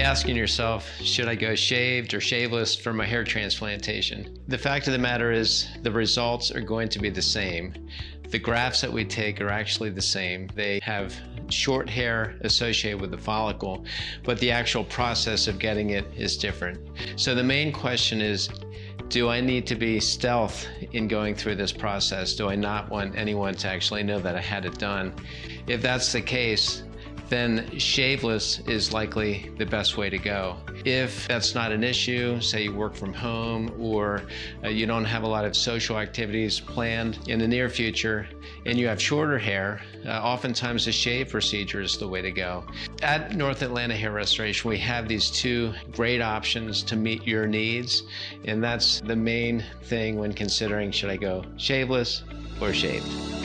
asking yourself, should I go shaved or shaveless for my hair transplantation? The fact of the matter is the results are going to be the same. The grafts that we take are actually the same. They have short hair associated with the follicle, but the actual process of getting it is different. So the main question is, do I need to be stealth in going through this process? Do I not want anyone to actually know that I had it done? If that's the case, then shaveless is likely the best way to go. If that's not an issue, say you work from home or you don't have a lot of social activities planned in the near future and you have shorter hair, oftentimes a shave procedure is the way to go. At North Atlanta Hair Restoration, we have these two great options to meet your needs, and that's the main thing when considering should I go shaveless or shaved.